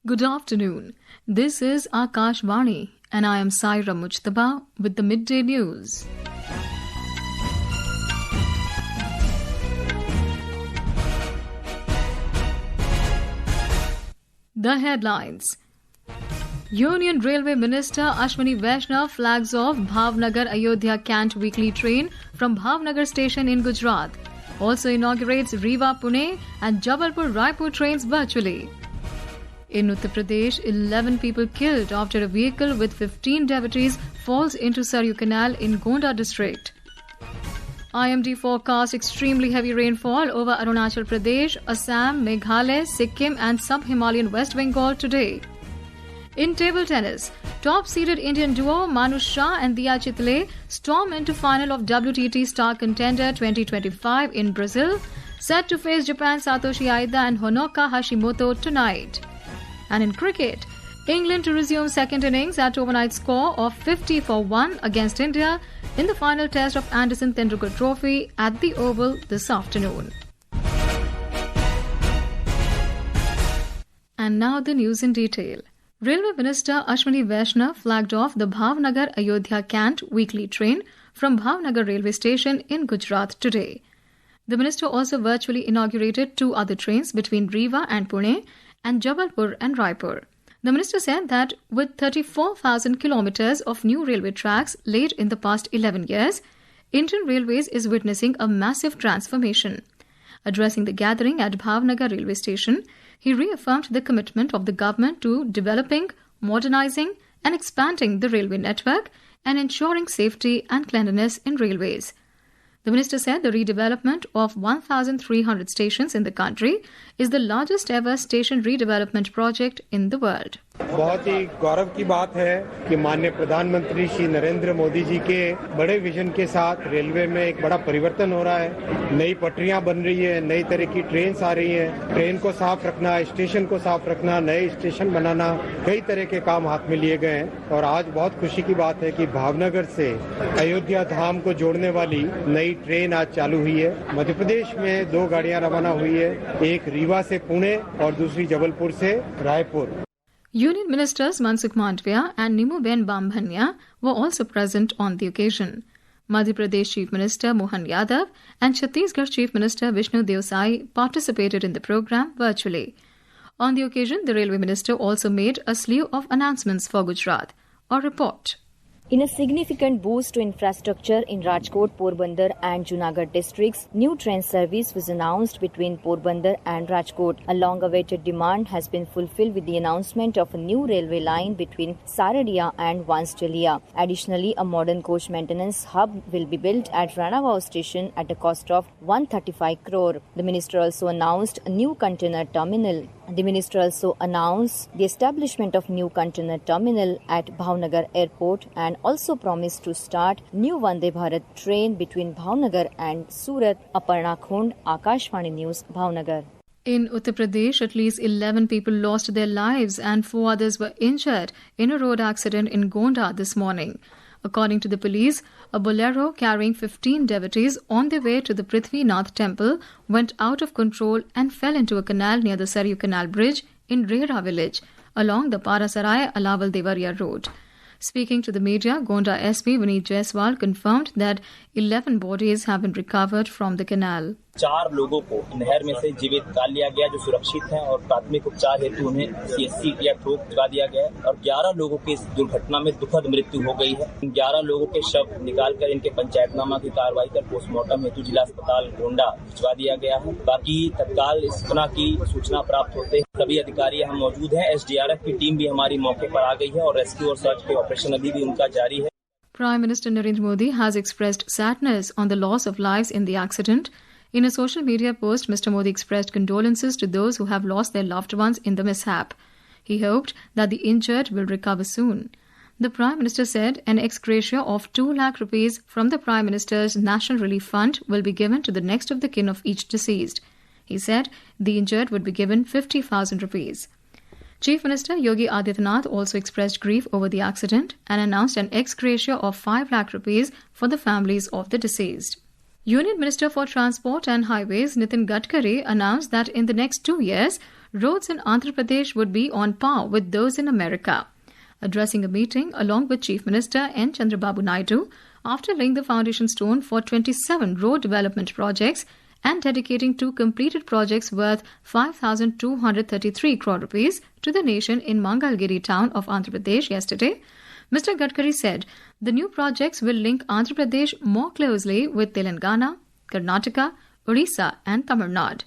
Good afternoon. This is Akashvani and I am Saira Mujtaba with the Midday News. The headlines. Union Railway Minister Ashwini Vaishnaw flags off Bhavnagar-Ayodhya cantt weekly train from Bhavnagar station in Gujarat. Also inaugurates Rewa-Pune and Jabalpur-Raipur trains virtually. In Uttar Pradesh, 11 people killed after a vehicle with 15 devotees falls into Saryu canal in Gonda district. IMD forecast extremely heavy rainfall over Arunachal Pradesh, Assam, Meghalaya, Sikkim and sub-Himalayan West Bengal today. In table tennis, top-seeded Indian duo Manush Shah and Diya Chitale storm into final of WTT Star Contender 2025 in Brazil, set to face Japan's Satoshi Aida and Honoka Hashimoto tonight. And in cricket, England to resume second innings at overnight score of 50-1 against India in the final test of Anderson-Tendulkar Trophy at the Oval this afternoon. And now the news in detail. Railway Minister Ashwini Vaishnaw flagged off the Bhavnagar-Ayodhya cantt weekly train from Bhavnagar railway station in Gujarat today. The minister also virtually inaugurated two other trains between Rewa and Pune and Jabalpur and Raipur. The minister said that with 34,000 kilometers of new railway tracks laid in the past 11 years, Indian Railways is witnessing a massive transformation. Addressing the gathering at Bhavnagar railway station, he reaffirmed the commitment of the government to developing, modernizing and expanding the railway network and ensuring safety and cleanliness in railways. The minister said the redevelopment of 1,300 stations in the country is the largest ever station redevelopment project in the world. बहुत ही गौरव की बात है कि माननीय प्रधानमंत्री श्री नरेंद्र मोदी जी के बड़े vision के साथ रेलवे में एक बड़ा परिवर्तन हो रहा है। नई पटरियां बन रही है, नई तरह की ट्रेन आ रही हैं। ट्रेन को साफ रखना, स्टेशन को साफ रखना, नए स्टेशन बनाना, कई तरह के काम हाथ में लिए गए हैं। और आज बहुत खुशी की बात है कि भावनगर से अयोध्या धाम को जोड़ने वाली नई ट्रेन आज चालू हुई है। मध्य प्रदेश में 2 गाड़ियां रवाना हुई है, एक रीवा से पुणे और दूसरी जबलपुर से Raipur. Union Ministers Mansukh Mandviya and Nimuben Bambhania were also present on the occasion. Madhya Pradesh Chief Minister Mohan Yadav and Chhattisgarh Chief Minister Vishnu Devsai participated in the program virtually. On the occasion, the Railway Minister also made a slew of announcements for Gujarat. A report. In a significant boost to infrastructure in Rajkot, Porbandar and Junagadh districts, new train service was announced between Porbandar and Rajkot. A long-awaited demand has been fulfilled with the announcement of a new railway line between Saradiya and Vanschalia. Additionally, a modern coach maintenance hub will be built at Ranagaon station at a cost of 135 crore. The minister also announced a new container terminal. The minister also announced the establishment of new container terminal at Bhavnagar Airport and also promised to start new Vande Bharat train between Bhavnagar and Surat. Aparna Khund, Akashvani News, Bhavnagar. In Uttar Pradesh, at least 11 people lost their lives and 4 others were injured in a road accident in Gonda this morning. According to the police, a bolero carrying 15 devotees on their way to the Prithvinath temple went out of control and fell into a canal near the Saryu canal bridge in Rera village along the Parasarai-Alawal-Devariya road. Speaking to the media, Gonda SP Vineet Jaiswal confirmed that 11 bodies have been recovered from the canal. 4 लोगों को नहर में से जीवित निकाल लिया गया जो सुरक्षित हैं और प्राथमिक उपचार हेतु उन्हें CHC या ठोक भिजवा दिया गया है और 11 लोगों की इस दुर्घटना में दुखद मृत्यु हो गई है। 11 लोगों के शव निकालकर इनके पंचायतनामा की कार्रवाई कर पोस्टमार्टम हेतु जिला अस्पताल गोंडा भिजवा दिया गया है। बाकी तत्काल इस घटना की सूचना प्राप्त होते सभी अधिकारी यहाँ मौजूद हैं। SDRF की टीम भी हमारी मौके पर आ गई है और रेस्क्यू और सर्च के ऑपरेशन अभी भी उनका जारी है। Prime Minister Narendra Modi has expressed sadness on the loss of lives in the accident. In a social media post, Mr. Modi expressed condolences to those who have lost their loved ones in the mishap. He hoped that the injured will recover soon. The Prime Minister said an ex gratia of 2 lakh rupees from the Prime Minister's National Relief Fund will be given to the next of the kin of each deceased. He said the injured would be given 50,000 rupees. Chief Minister Yogi Adityanath also expressed grief over the accident and announced an ex gratia of 5 lakh rupees for the families of the deceased. Union Minister for Transport and Highways Nitin Gadkari announced that in the next 2 years, roads in Andhra Pradesh would be on par with those in America. Addressing a meeting along with Chief Minister N. Chandrababu Naidu after laying the foundation stone for 27 road development projects and dedicating 2 completed projects worth 5,233 crore rupees to the nation in Mangalgiri town of Andhra Pradesh yesterday, Mr. Gadkari said the new projects will link Andhra Pradesh more closely with Telangana, Karnataka, Odisha and Tamil Nadu.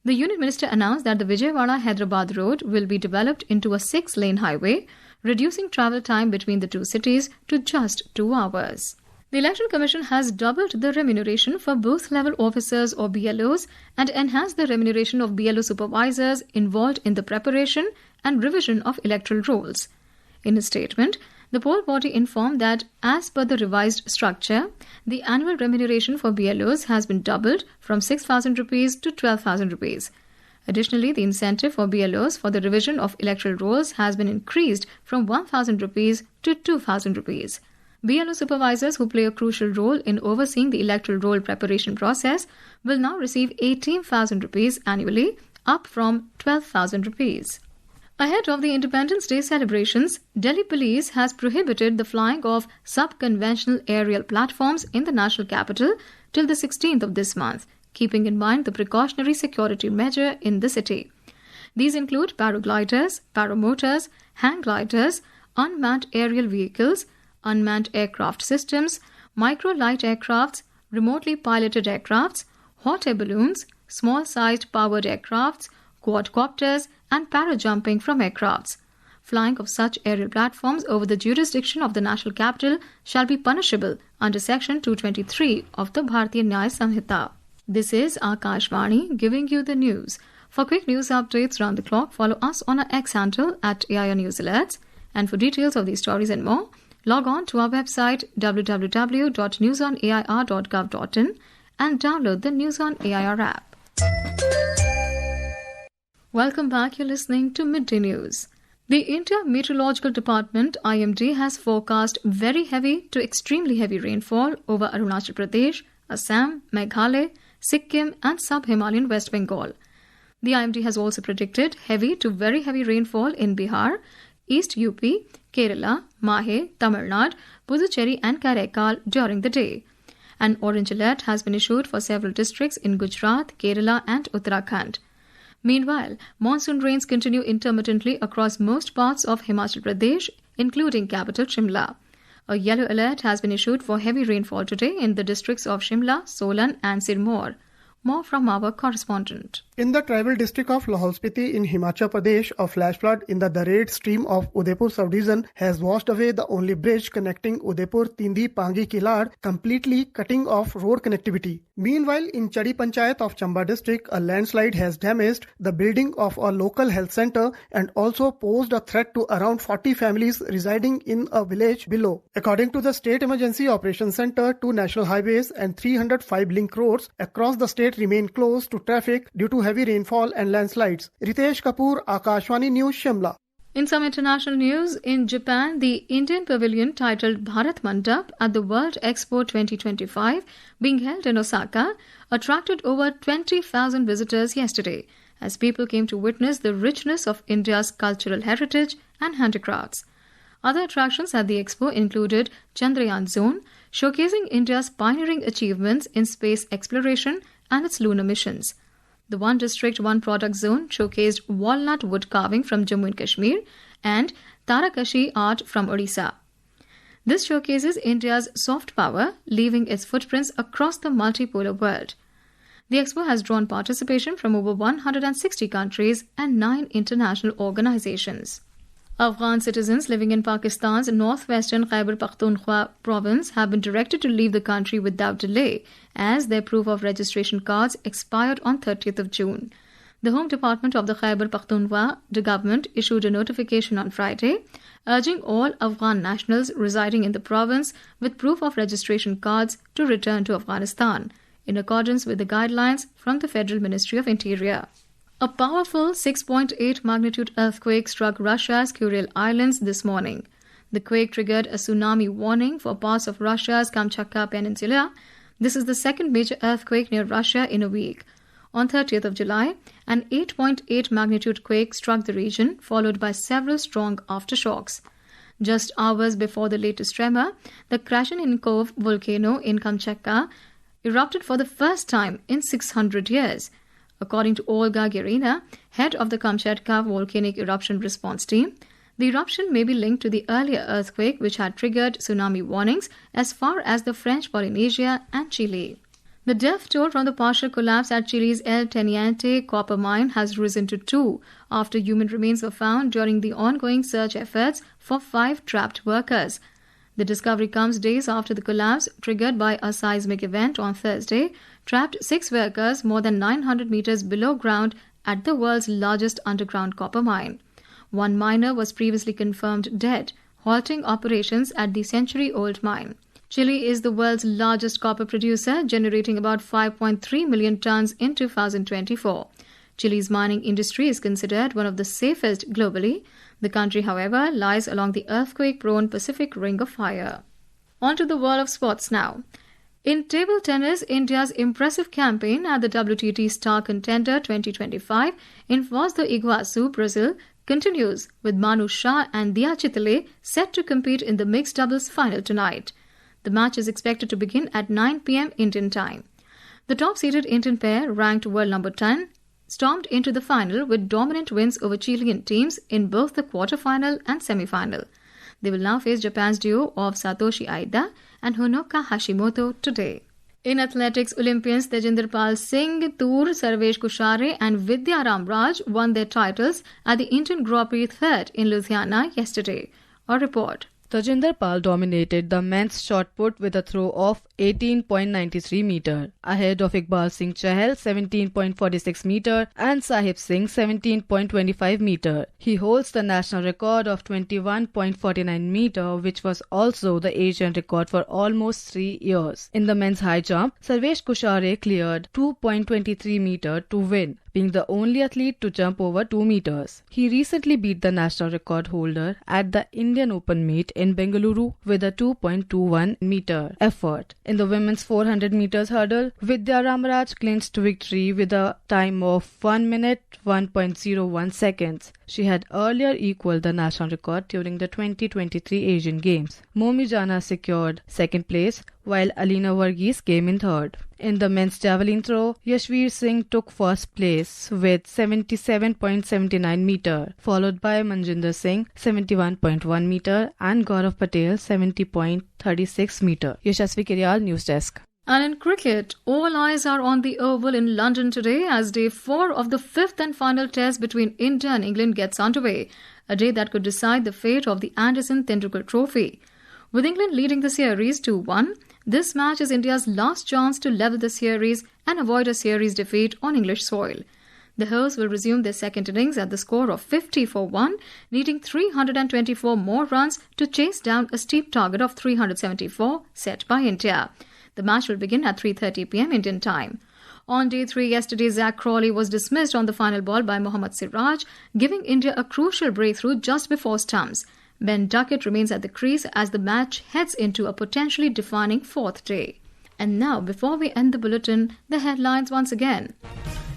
The Union Minister announced that the Vijayawada-Hyderabad road will be developed into a 6-lane highway, reducing travel time between the two cities to just 2 hours. The Election Commission has doubled the remuneration for booth-level officers or BLOs and enhanced the remuneration of BLO supervisors involved in the preparation and revision of electoral rolls. In a statement, the poll body informed that as per the revised structure, the annual remuneration for BLOs has been doubled from 6,000 rupees to 12,000 rupees. Additionally, the incentive for BLOs for the revision of electoral rolls has been increased from 1,000 rupees to 2,000 rupees. BLO supervisors who play a crucial role in overseeing the electoral roll preparation process will now receive 18,000 rupees annually, up from 12,000 rupees. Ahead of the Independence Day celebrations, Delhi Police has prohibited the flying of sub-conventional aerial platforms in the national capital till the 16th of this month, keeping in mind the precautionary security measure in the city. These include paragliders, paramotors, hang gliders, unmanned aerial vehicles, unmanned aircraft systems, micro-light aircrafts, remotely piloted aircrafts, hot air balloons, small-sized powered aircrafts, quadcopters, and parajumping from aircrafts. Flying of such aerial platforms over the jurisdiction of the national capital shall be punishable under Section 223 of the Bharatiya Nyaya Samhita. This is Akashvani giving you the news. For quick news updates round the clock, follow us on our X handle at AIR News Alerts. And for details of these stories and more, log on to our website www.newsonair.gov.in and download the News on AIR app. Welcome back. You're listening to Midday News. The India Meteorological Department IMD has forecast very heavy to extremely heavy rainfall over Arunachal Pradesh, Assam, Meghalaya, Sikkim and sub-Himalayan West Bengal. The IMD has also predicted heavy to very heavy rainfall in Bihar, East UP, Kerala, Mahe, Tamil Nadu, Puducherry and Karaikal during the day. An orange alert has been issued for several districts in Gujarat, Kerala and Uttarakhand. Meanwhile, monsoon rains continue intermittently across most parts of Himachal Pradesh, including capital Shimla. A yellow alert has been issued for heavy rainfall today in the districts of Shimla, Solan and Sirmaur. More from our correspondent. In the tribal district of Lahaul Spiti in Himachal Pradesh, a flash flood in the Dared stream of Udaipur subdivision has washed away the only bridge connecting Udaipur Tindi Pangi Kilad, completely cutting off road connectivity. Meanwhile, in Chadi Panchayat of Chamba district, a landslide has damaged the building of a local health center and also posed a threat to around 40 families residing in a village below. According to the State Emergency Operations Center, 2 national highways and 305 link roads across the state remain closed to traffic due to heavy rainfall and landslides. Ritesh Kapoor, Akashvani News, Shimla. In some international news, in Japan, the Indian pavilion titled Bharat Mandap at the World Expo 2025, being held in Osaka, attracted over 20,000 visitors yesterday as people came to witness the richness of India's cultural heritage and handicrafts. Other attractions at the expo included Chandrayaan Zone, showcasing India's pioneering achievements in space exploration and its lunar missions. The One District, One Product Zone showcased walnut wood carving from Jammu and Kashmir and Tarakashi art from Odisha. This showcases India's soft power, leaving its footprints across the multipolar world. The expo has drawn participation from over 160 countries and 9 international organizations. Afghan citizens living in Pakistan's northwestern Khyber Pakhtunkhwa province have been directed to leave the country without delay as their proof of registration cards expired on 30th of June. The Home Department of the Khyber Pakhtunkhwa government issued a notification on Friday urging all Afghan nationals residing in the province with proof of registration cards to return to Afghanistan in accordance with the guidelines from the Federal Ministry of Interior. A powerful 6.8 magnitude earthquake struck Russia's Kuril Islands this morning. The quake triggered a tsunami warning for parts of Russia's Kamchatka Peninsula. This is the second major earthquake near Russia in a week. On 30th of July, an 8.8 magnitude quake struck the region, followed by several strong aftershocks. Just hours before the latest tremor, the Krasheninskov volcano in Kamchatka erupted for the first time in 600 years. According to Olga Gerina, head of the Kamchatka Volcanic Eruption Response Team, the eruption may be linked to the earlier earthquake which had triggered tsunami warnings as far as the French Polynesia and Chile. The death toll from the partial collapse at Chile's El Teniente copper mine has risen to 2 after human remains were found during the ongoing search efforts for 5 trapped workers. The discovery comes days after the collapse, triggered by a seismic event on Thursday, trapped 6 workers more than 900 meters below ground at the world's largest underground copper mine. One miner was previously confirmed dead, halting operations at the century-old mine. Chile is the world's largest copper producer, generating about 5.3 million tons in 2024. Chile's mining industry is considered one of the safest globally. The country, however, lies along the earthquake-prone Pacific Ring of Fire. On to the world of sports now. In table tennis, India's impressive campaign at the WTT Star Contender 2025 in Foz do Iguaçu, Brazil, continues, with Manush, Shah and Diya Chitale set to compete in the mixed doubles final tonight. The match is expected to begin at 9 p.m. Indian time. The top-seeded Indian pair, ranked world number 10, stormed into the final with dominant wins over Chilean teams in both the quarter-final and semi-final. They will now face Japan's duo of Satoshi Aida and Honoka Hashimoto today. In athletics, Olympians Tejinder Pal Singh, Toor, Sarvesh Kushare and Vidya Ramraj won their titles at the Indian Grand Prix 3rd in Ludhiana yesterday. A report. Tejinder Pal dominated the men's shot put with a throw of 18.93 meter, ahead of Iqbal Singh Chahal 17.46 meter and Sahib Singh 17.25 meter. He holds the national record of 21.49 meter, which was also the Asian record for almost 3 years. In the men's high jump, Sarvesh Kushare cleared 2.23 meter to win, being the only athlete to jump over 2 meters. He recently beat the national record holder at the Indian Open meet in Bengaluru with a 2.21 meter effort. In the women's 400 meters hurdle, Vidya Ramraj clinched victory with a time of 1 minute 1.01 seconds. She had earlier equaled the national record during the 2023 Asian Games. Momi Jana secured second place, while Alina Varghese came in third. In the men's javelin throw, Yashveer Singh took first place with 77.79 meter, followed by Manjinder Singh 71.1 meter and Gaurav Patel 70.36 meter. Yashasvi Kiryal, News Desk. And in cricket, all eyes are on the Oval in London today as day 4 of the 5th and final test between India and England gets underway, a day that could decide the fate of the Anderson-Tendulkar Trophy. With England leading the series 2-1, this match is India's last chance to level the series and avoid a series defeat on English soil. The hosts will resume their second innings at the score of 50-1, needing 324 more runs to chase down a steep target of 374 set by India. The match will begin at 3:30 p.m. Indian time. On day 3 yesterday, Zach Crawley was dismissed on the final ball by Mohammad Siraj, giving India a crucial breakthrough just before stumps. Ben Duckett remains at the crease as the match heads into a potentially defining 4th day. And now, before we end the bulletin, the headlines once again.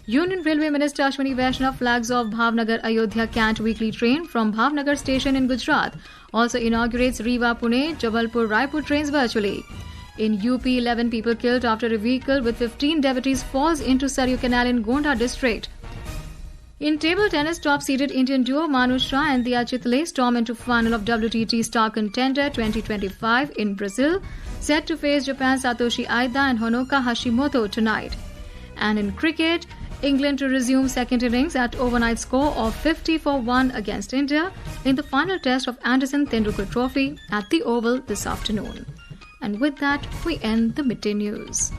Union Railway Minister Ashwini Vaishnaw flags off Bhavnagar-Ayodhya cantt weekly train from Bhavnagar station in Gujarat. Also inaugurates Rewa-Pune and Jabalpur-Raipur trains virtually. In UP, 11 people killed after a vehicle with 15 devotees falls into Saryu canal in Gonda district. In table tennis, top-seeded Indian duo Manush, Shah and Diya Chitale storm into final of WTT Star Contender 2025 in Brazil, set to face Japan's Satoshi Aida and Honoka Hashimoto tonight. And in cricket, England to resume second innings at overnight score of 50-1 against India in the final test of Anderson-Tendulkar Trophy at the Oval this afternoon. And with that, we end the Midday News.